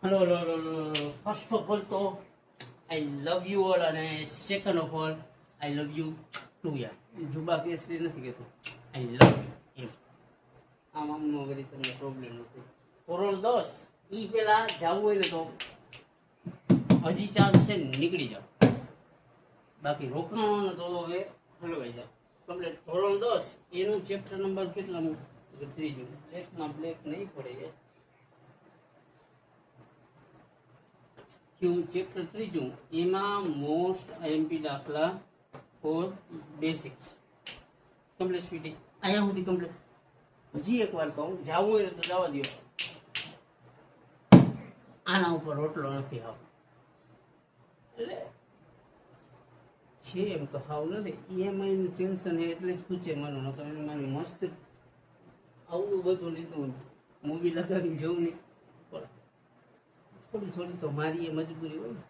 Hello hello hello first of all તો I love you all, અને second of all I love you too. યાર જુબા કેસરી નથી કહેતો, આઈ લવ યુ એમ. આમ વગેરે તમને પ્રોબ્લેમ નથી. ધોરણ 10 ઈ પેલા જવું હોય ને તો હજી ચાન્સ છે, નીકળી જાઓ. બાકી રોકાવાનો તો હવે હલવાઈ જાઓ કમ્પ્લીટ. ધોરણ 10 એનું ચેપ્ટર નંબર કેટલાનું? ત્રીજું. બ્લેકમાં બ્લેક નહીં પડે. ચેપ્ટર ત્રીજું, એમાં મોસ્ટ આઈએમપી દાખલા ફોર બેસિક્સ કમ્પ્લીટ સ્પીડી અહીંયા સુધી કમ્પ્લીટ. હજી એક વાર કહું, જવું હોય તો જવા દો. આના ઉપર રોટલો નથી હાવ, એટલે છે એમ તો હાવ નથી. ઈએમઆઈ નું ટેન્શન એટલે જ પૂછે માનું, નકર મારી મસ્ત આવું બધું લીધું, મૂવી લગાવીને જવું નહીં. થોડી થોડી તો મારી એ મજબૂરી હોય ને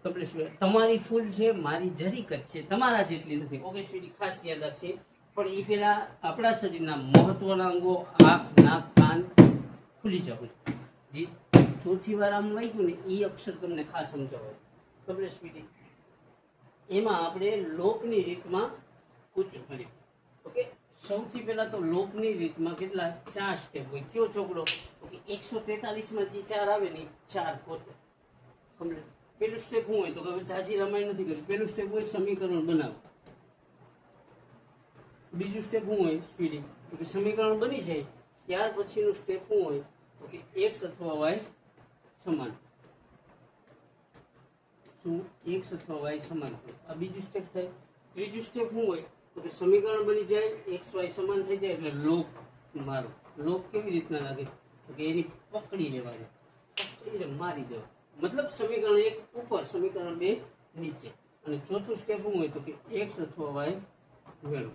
કમ્પ્લીટ. તમારી ફૂલ છે, મારી જરીક જ છે, તમારા જેટલી નથી. ઓકે સ્વીટી, ખાસ ધ્યાન રાખશે. પણ એ પેલા આપણા શરીરના મહત્વના અંગો આંખ, નાક, કાન ખુલી જવું. જે ચોથી વાર આમ વાગ્યું ને એ અક્ષર તમને ખાસ સમજાવો કમ્પ્લીટ સ્વીટી. એમાં આપણે લોકની રીતમાં કૂચું મળ્યું. ઓકે, સૌથી પહેલા તો લોકની રીતમાં કેટલા 4 સ્ટેપ હોય. કયો છોકરો? ઓકે, 143 માં જે 4 આવે ને 4 પોતે કમ્પ્લીટ. પેલું સ્ટેપ શું હોય તો કે જાજી રામાયણ નથી કર્યું. પેલું સ્ટેપ હોય સમીકરણ બનાવો. બીજું સ્ટેપ શું હોય સ્પીડી? તો કે સમીકરણ બની જાય ત્યાર પછીનું સ્ટેપ શું હોય તો કે x અથવા y સમાન. શું x અથવા y સમાન હોય? આ બીજું સ્ટેપ થાય. ત્રીજું સ્ટેપ શું હોય તો કે સમીકરણ બની જાય, x y સમાન થઈ જાય એટલે લોક મારો. લોક કેવી રીતના લાગે તો કે એની પકડી લેવાની, પકડીને મારી દેવા. મતલબ સમીકરણ 1 ઉપર, સમીકરણ 2 નીચે. અને ચોથું સ્ટેપ શું હોય તો કે x અથવા y મેળવો.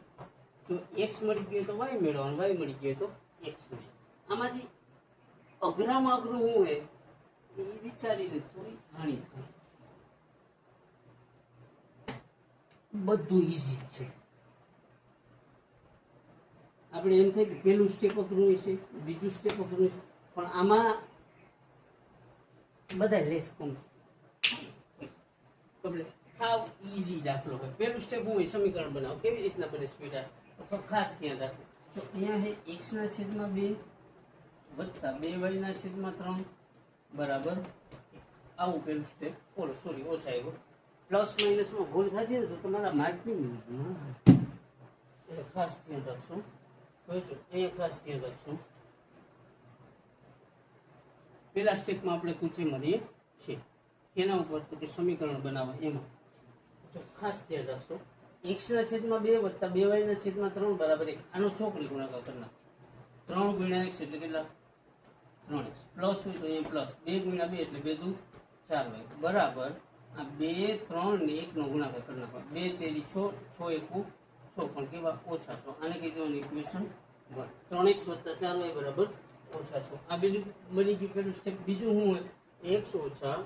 જો x મળી ગયો તો y મેળવો, અને y મળી ગયો તો x મેળવો. આમાંથી અઘરામાં અઘરું શું હોય એ વિચારીને થોડી ઘણી થાય. બધું ઈઝી છે. આપણે એમ થાય કે પેલું સ્ટેપ અઘરું છે, બીજું સ્ટેપ અઘરું છે, પણ આમાં બધા લેસ કોમ હાવ ઈઝી દાખલો હોય. પેલું સ્ટેપ હું સમીકરણ બનાવો. કેવી રીતના બને સ્પીડ? તો ખાસ ધ્યાન રાખો. તો અહીંયા છે x/2 વત્તા 2y/3 બરાબર આવું પેલું સ્ટેપ. સોરી ઓછા આવ્યો. પ્લસ માઇનસમાં ભૂલ થતી ને તો તમારા માર્ક નહીં મળે. એટલે ખાસ ધ્યાન રાખશો. અહીંયા ખાસ ધ્યાન રાખશો. પેલા સ્ટેપમાં આપણે કૂચી મળીએ છીએ. એના ઉપર તો કે સમીકરણ બનાવવા એમાં ખાસ ધ્યાન રાખશો. x/2 વત્તા 2y/3 બરાબર 1. આનો ચોકડી ગુણાકાર કરનાર. 3 ગુણ્યા x એટલે કેટલા? 3x. પ્લસ હોય તો અહીંયા પ્લસ 2 ગુણ્યા 2 એટલે 2 દુ 4y બરાબર આ 2 3 ને 1 નો ગુણાકાર કરી નાખો. 2 તેરી 6, 6 એકુ 6, પણ કેવા ઓછા 6. આને કહી દેવાનું ઇક્વેશન 1. 3x વત્તા 4y બરાબર ઓછા 6. આ બીજું બની ગયું પેલું સ્ટેપ. બીજું શું હોય? x ઓછા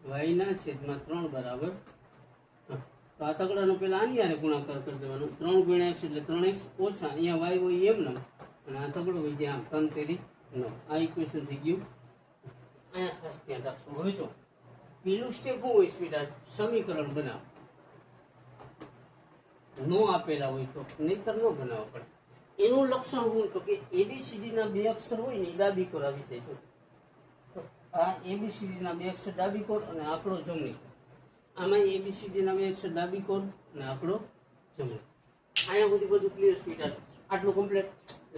y/3 બરાબર. તો આ તગડાનો પેલા આની હારે ગુણાકાર કરી દેવાનો. 3 ગુણ્યા x એટલે 3x ઓછા અહીંયા y હોય એમ ન, અને આ તગડો હોય જે આમ 3 તેરી 9. આ ઇક્વેશન થઈ ગયું. અહીંયા ખાસ ધ્યાન રાખશો. હવે જો પેલું સ્ટેપ શું હોય સ્વીટાર્ટ? સમીકરણ બનાવો. નો આપેલા હોય તો નહીતર નો બનાવવા પડે. એનું લક્ષણ શું તો કે ABCD ના 2 અક્ષર હોય ને એ ડાબી કોર આવી જાય. જો તો આ ABCD ના 2 અક્ષર ડાબી કોર અને આંકડો જમણી. આમાં ABCD ના 2 અક્ષર ડાબી કોર અને આંકડો જમણી. અહીંયા સુધી બધું ક્લિયર સ્વીટાર્ટ? આટલું કમ્પ્લીટ.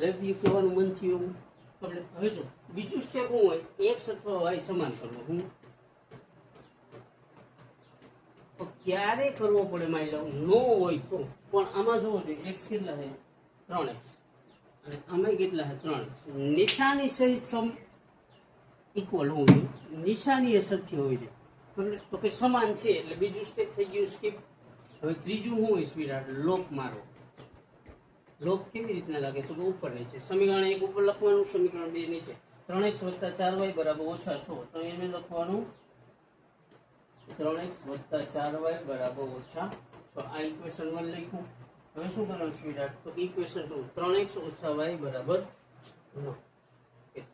લવ યુ કહેવાનું મન થયું એવું કમ્પ્લીટ. હવે જો બીજું સ્ટેપ શું હોય? x અથવા y સમાન કરવો. હું ક્યારે કરવો પડે માની લો નો હોય તો. પણ આમાં જોવો જોઈએ x કેટલા છે? 3x. અને આમાં કેટલા છે? 3x. નિશાની સહિત સમ ઇક્વલ હોવું જોઈએ. નિશાની એ સરખી હોવી જોઈએ. તો કે સમાન છે એટલે બીજું સ્ટેપ થઈ ગયું સ્કીપ. હવે ત્રીજું શું હોય સ્વીટાર્ટ? લોક મારો. લોક કેવી રીતના લાગે તો કે ઉપર નીચે. સમીકરણ 1 ઉપર લખવાનું, સમીકરણ 2 નીચે. 3x વત્તા 4y બરાબર ઓછા 6. તો એને લખવાનું 3x વત્તા 4y બરાબર ઓછા 6. આ ઇક્વેશન 1 લખ્યું. હવે શું કરવાનું સ્વીટાર્ટ? તો ઇક્વેશન 2 3x ઓછા y બરાબર 9.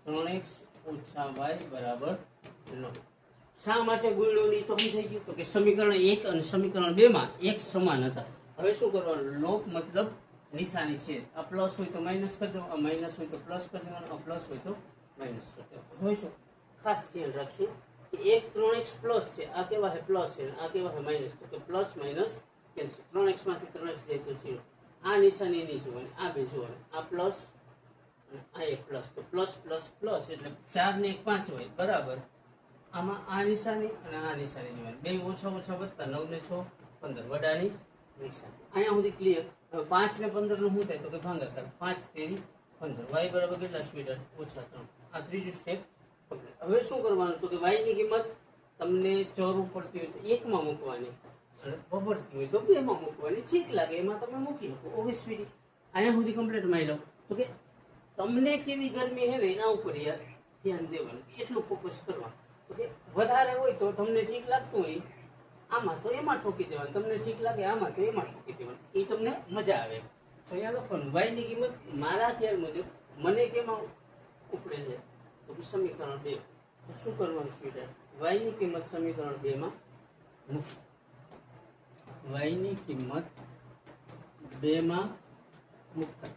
3x ઓછા વાય બરાબર 9. શા માટે ગુણ્યો નહીં તો શું થઈ ગયું? તો કે સમીકરણ 1 અને સમીકરણ 2 માં એક સમાન હતા. હવે શું કરવાનું? લોપ મતલબ નિશાની છે. આ પ્લસ હોય તો માઇનસ કરી દો, આ માઇનસ હોય તો પ્લસ કરી દેવાનું, આ પ્લસ હોય તો માઇનસ કરી દેવાનું. હોય શું? ખાસ ધ્યાન રાખશું કે એક 3x પ્લસ છે, આ કેવા છે પ્લસ છે, આ કેવા છે માઇનસ. તો કે પ્લસ માઇનસ કેન્સલ. 3x માંથી 3x જાય તો 0. આ નિશાની નહીં જોવાની, આ બે જોવાની. આ પ્લસ અને આ એક પ્લસ. તો પ્લસ પ્લસ પ્લસ એટલે 4 ને 1 5 હોય બરાબર. આમાં આ નિશાની અને આ નિશાની જોવાની. બે ઓછા ઓછા વધતા 9 ને 6 15 વડાની નિશાની. અહીંયા સુધી ક્લિયર. હવે 5 ને 15 નું શું થાય? તો કે ભાગાકાર. 5 તેરી 15. y બરાબર કેટલા સ્પીડર? ઓછા 3. આ ત્રીજું સ્ટેપ. હવે શું કરવાનું? તો કે y ની કિંમત તમને જરૂર પડતી હોય તો 1 માં મૂકવાની, અને બપડતી હોય તો 2 માં મૂકવાની. ઠીક લાગે એમાં તમે મૂકી શકો. ઓબ્વિયસલી અહીંયા સુધી કમ્પ્લીટ મારી લો. તો કે તમને કેવી ગરમી છે ને એના ઉપર યાર ધ્યાન દેવાનું, એટલું ફોકસ કરવાનું. તો કે વધારે હોય તો તમને ઠીક લાગતું હોય આમાં તો એમાં ઠોકી દેવાનું, તમને ઠીક લાગે આમાં તો એમાં ઠોકી દેવાનું. એ તમને મજા આવે. તો અહીંયા લખવાનું y ની કિંમત મારા ખ્યાલ મુજબ મને કેમાં ઉપડે છે? તો કે સમીકરણ 2. તો શું કરવાનું સ્ટુડન્ટ? y ની કિંમત સમીકરણ 2 માં મૂકો. y ની કિંમત 2 માં મૂકતા.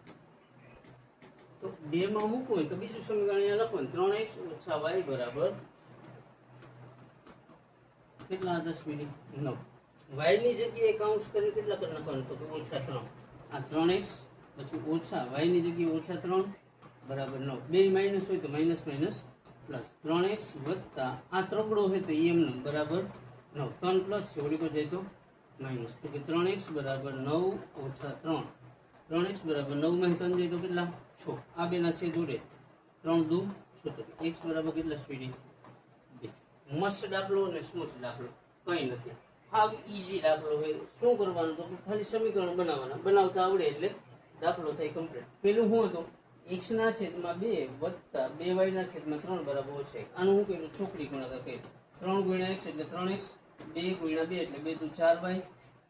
તો 2 માં મૂકવું હોય તો બીજું સમીકરણ અહીંયા લખવાનું 3x ઓછા y બરાબર કેટલા? 10 મિનિટ 9. y ની જગ્યાએ કાઉન્ટ્સ કરી કેટલા કરી નાખવાનું? તો ઓછા 3. આ 3x પછી ઓછા y ની જગ્યાએ ઓછા 3 બરાબર 9. બે માઇનસ હોય તો માઇનસ માઇનસ પ્લસ. 3x વત્તા આ ત્રગડો હોય તો એમ બરાબર 9. 3 પ્લસ છે ઓડી પર જાય તો માઇનસ. તો કે 3x બરાબર 9 ઓછા 3. 3x બરાબર 9 માં 3 જાય તો કેટલા? 6. આ બેના છે જોડે 3 દુ 6. x બરાબર કેટલા સ્પીડી? 2. મસ્ત દાખલો અને સ્મૂથ દાખલો કંઈ નથી. હાવ ઈઝી દાખલો હોય. શું કરવાનું? તો કે ખાલી સમીકરણ બનાવવાના. બનાવતા આવડે એટલે દાખલો થાય કમ્પ્લીટ. પેલું શું હતું? x ના છેદમાં 2 વત્તા 2y ના છેદમાં 3 બરાબર ઓછા 1. આનું શું કર્યું? ચોકડી ગુણાકાર કર્યું. 3 ગુણ્યા x એટલે 3x, 2 ગુણ્યા 2 એટલે 2 દુ 4y.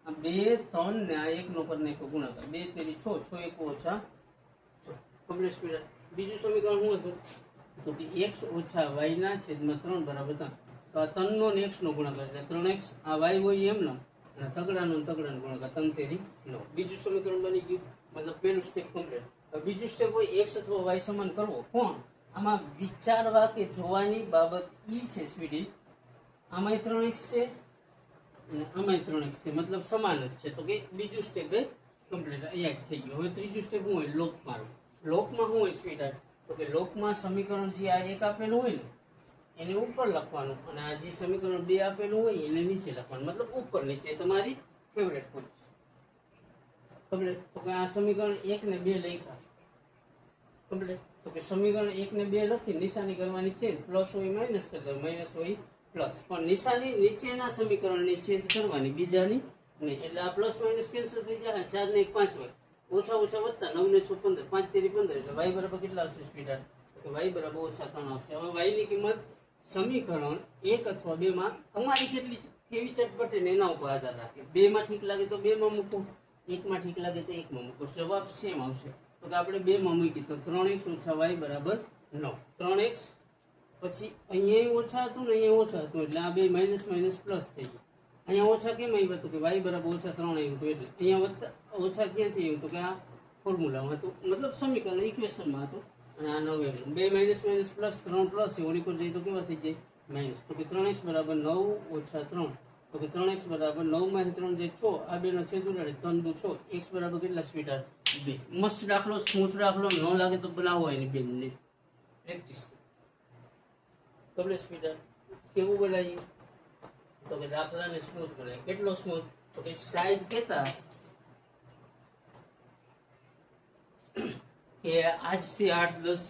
આ 2 3 ને આ 1 નો પર નાખ્યો ગુણાકાર. 2 તેરી 6, 6 1 ઓછા 6. Complete speed. બીજું સમીકરણ શું હતું? તો કે x ઓછા y ના છેદમાં 3 બરાબર 3. તો આ 3 નો ને x નો ગુણાકાર એટલે 3x. આ y હોય એમ નો અને તગડાનો તગડાનો ગુણાકાર 3 તેરી 9. બીજું સમીકરણ બની ગયું. મતલબ પહેલું સ્ટેપ કમ્પ્લીટ. બીજું સ્ટેપ હોય x અથવા y સમાન કરવો. કોણ? આમાં વિચારવા કે જોવાની બાબત ઈ છે સ્વીડી. આમાંય 3x છે અને આમાંય 3x છે, મતલબ સમાન જ છે. તો કે બીજું સ્ટેપ એ કમ્પ્લીટ અહીંયા થઈ ગયું. હવે ત્રીજું સ્ટેપ શું હોય? લોક મારો. લોકમાં શું હોય સ્વીડા? તો કે લોકમાં સમીકરણ જે આ એક આપેલું હોય ને એને ઉપર લખવાનું, અને આ જે સમીકરણ 2 આપેલું હોય એને નીચે લખવાનું. મતલબ ઉપર નીચે તમારી ફેવરેટ પોઝિશન. કમ્પ્લીટ. તો કે આ સમીકરણ 1 ને 2 લખ્યા કમ્પ્લીટ. તો કે સમીકરણ 1 ને 2 લખી નિશાની કરવાની છે. પ્લસ હોય માઇનસ કરી દો, માઇનસ હોય પ્લસ. પણ નિશાની નીચેના સમીકરણની ચેન્જ કરવાની, બીજાની નહીં. એટલે આ પ્લસ માઇનસ કેન્સલ થઈ જાય. 4 ને 1 5 હોય. ઓછા ઓછા વધતા 9 ને 6 15. 5 તેરી 15 એટલે y બરાબર કેટલા આવશે સ્પીડ? તો y બરાબર ઓછા 3 આવશે. હવે y ની કિંમત સમીકરણ 1 અથવા 2 માં તમારી કેટલી કેવી ચટપટે ને એના ઉપર આધાર રાખે. 2 માં ઠીક લાગે તો 2 માં મૂકો, 1 માં ઠીક લાગે તો 1 માં મૂકો. જવાબ સેમ આવશે. તો કે આપણે 2 માં મૂકી તો 3x ઓછા y બરાબર 9. 3x પછી અહીંયા ઓછા હતું ને અહીંયા ઓછા હતું એટલે આ બે માઇનસ માઇનસ પ્લસ થઈ ગયું. અહીંયા ઓછા કેમ આવ્યું? તો કે y બરાબર ઓછા 3 આવ્યું હતું એટલે. અહીંયા વધતા ઓછા ક્યાંથી આવ્યું? તો કે આ ફોર્મ્યુલામાં હતું, મતલબ સમીકરણ ઇક્વેશનમાં હતું. અને આ 9 એમ 2 માઇનસ માઇનસ પ્લસ 3 પ્લસ છે ઓડી પર જઈએ તો કેવા થઈ જાય? માઇનસ. તો કે 3x બરાબર 9 ઓછા 3. તો કે 3x બરાબર 9 માંથી 3 જાય 6. આ બેનો છેદ ઉડાડે 3 દુ 6. x બરાબર કેટલા સ્વીટર? 2. મસ્ત દાખલો, સ્મૂથ દાખલો. ન લાગે તો બનાવો એની બેનની પ્રેક્ટિસ. કમ્પ્લીટ સ્પીડર કેવું બનાવ્યું? તો કે દાખલાને સ્મૂથ બનાવ્યું. કેટલો સ્મૂથ? તો કે સાહેબ કહેતા કે આજથી 8 10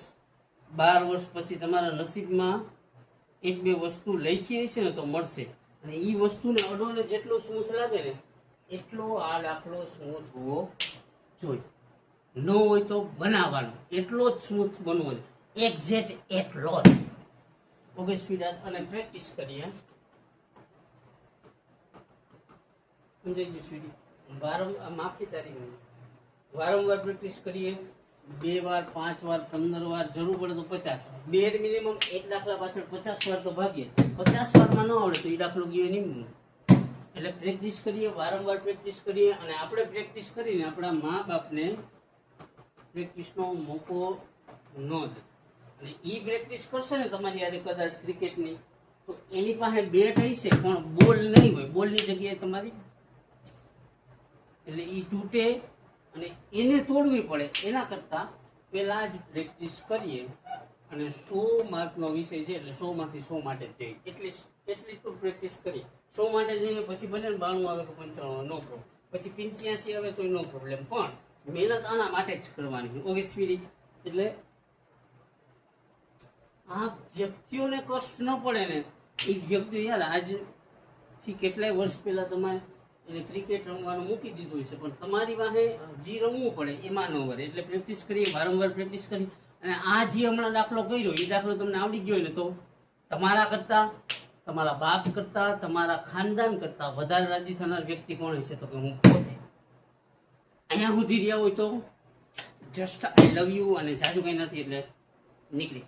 12 વર્ષ પછી તમારા નસીબમાં એક બે વસ્તુ લખી હશે ને તો મળશે. અને એ વસ્તુને અડોને જેટલો સ્મૂથ લાગે ને એટલો આ દાખલો સ્મૂથ હોવો જોઈએ. ન હોય તો બનાવવાનો, એટલો જ સ્મૂથ બનવો જોઈએ. એક્ઝેક્ટ એટલો જ. ઓકે સ્વીટર, અને પ્રેક્ટિસ કરીએ. સમજાઈ ગયું સ્વીટી? વારંવાર માફી તારી વારંવાર પ્રેક્ટિસ કરીએ. 2 વાર 5 વાર 15 વાર જરૂર પડે તો 50 વાર બે મિનિમમ એક દાખલા પાછળ 50 વાર તો ભાગીએ 50 વારમાં ન આવડે તો એ દાખલો ગયો નહીં. એટલે પ્રેક્ટિસ કરીએ, વારંવાર પ્રેક્ટિસ કરીએ અને આપણે પ્રેક્ટિસ કરીને આપણા મા બાપને પ્રેક્ટિસનો મોકો ન દે. અને એ પ્રેક્ટિસ કરશે ને તમારી યારે કદાચ ક્રિકેટની તો એની પાસે બેટ હશે પણ બોલ નહીં હોય, બોલની જગ્યાએ તમારી એટલે એ તૂટે અને એને તોડવી પડે. એના કરતાં પહેલા જ પ્રેક્ટિસ કરીએ અને 100 માર્કનો વિષય છે એટલે 100 માંથી 100 માટે જ જઈએ. એટલી તો પ્રેક્ટિસ કરીએ. 100 માટે જઈને પછી ભલે 92 આવે કે 95 નો પ્રોબ્લેમ, પછી 85 આવે તો નો પ્રોબ્લેમ, પણ મહેનત આના માટે જ કરવાની. ઓકે સ્વીટી, એટલે આ વ્યક્તિઓને કષ્ટ ન પડે ને એ વ્યક્તિઓ યાર આજથી કેટલાય વર્ષ પહેલા તમારે એને ક્રિકેટ રમવાનું મૂકી દીધું છે પણ તમારી પાસે હજી રમવું પડે એમાં ન વરે. એટલે પ્રેક્ટિસ કરીએ, વારંવાર પ્રેક્ટિસ કરી અને આ જે હમણાં દાખલો કર્યો એ દાખલો તમને આવડી ગયો ને તો તમારા કરતા, તમારા બાપ કરતા, તમારા ખાનદાન કરતા વધારે રાજી થનાર વ્યક્તિ કોણ હશે તો કે હું પોતે. અહીંયા સુધી રહ્યા હોય તો જસ્ટ આઈ લવ યુ અને જાજુ કંઈ નથી એટલે નીકળી.